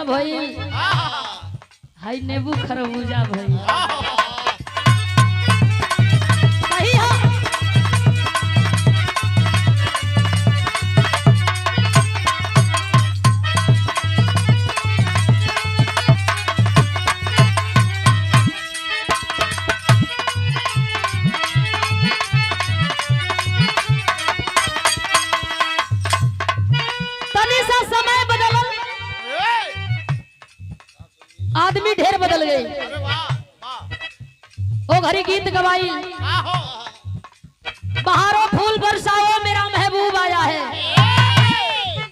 पूजा भइल हाय नेबू खरबूजा भइल सही हो। समय बदलल आदमी ढेर बदल गए। ओ घरी गीत गवाई बहारों फूल बरसाओ मेरा महबूब आया है।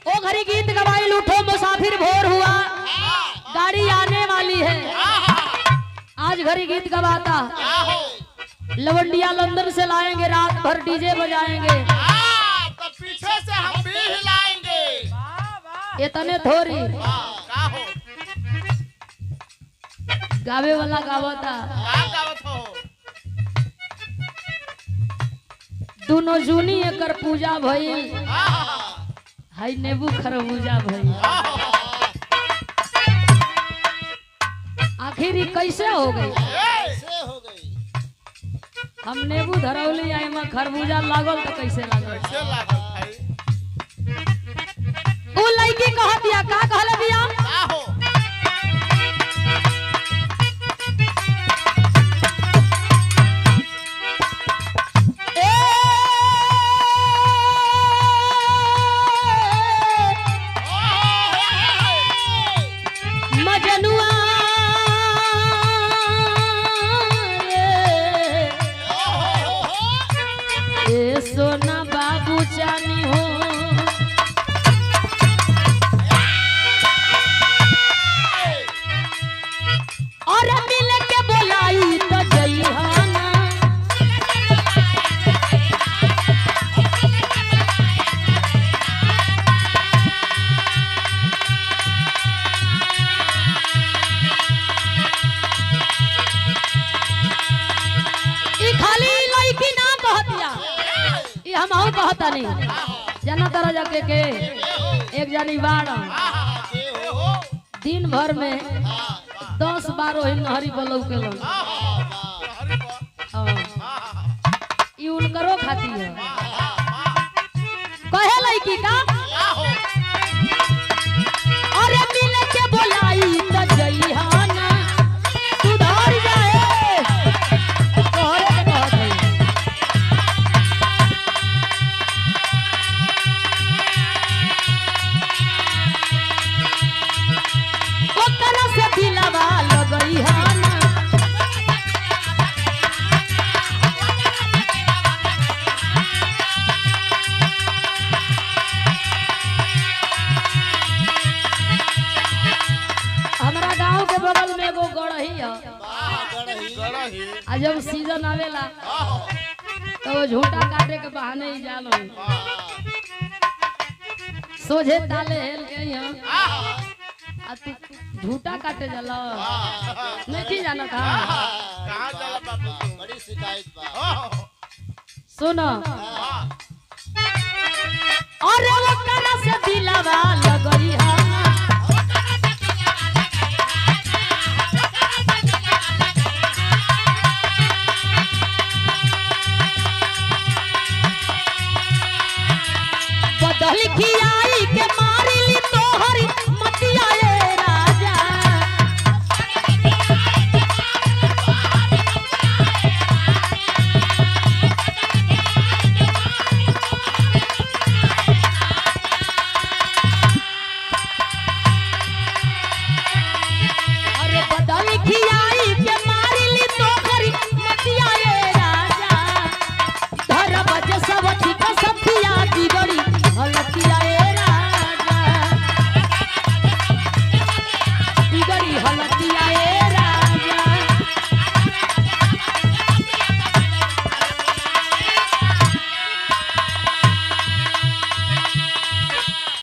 ओ घरी गीत गवाई उठो मुसाफिर भोर हुआ गाड़ी आने वाली है। आज घरी गीत गवाता लवंडिया लंदन से लाएंगे रात भर डीजे बजाएंगे तो पीछे से हम भी हिलाएंगे। इतने थोड़ी गावे वाला गावता दोनों जूनी एकर पूजा भइल हाय नेबू खरबूजा भइल। आखिर ये कैसे हो गई? हम नेबू धरौली आई में खरबूजा लागल तो कैसे लागल? उ लड़की कह दिया का कहले दिया सोना बाबू जानी हो और मिल के बोलाई तो जइहाना ई खाली लड़की ना कहतिया हम आऊ कहता नहीं जाना तरह जाके के एक जानी बाड़ दिन भर में 10-12 ही नहरी बलौ के लो ई उनकरो खाती है कहे लड़की का अरे मिल के बोलाई त जइहाना सुधर जाए तोहरे के कहत है। हमारा गांव के बगल में एगो गढ़ही है जब सीजन आवेला तो झूठा काटे के बहाने ही जालो सोझे ताले हेल के यहाँ तू झूठा काटे जाला नहीं जाना था कहाँ जाला बाबू बड़ी शिकायत बा सुनो अरे वो कना से दिलावा लगई है बदल की आई के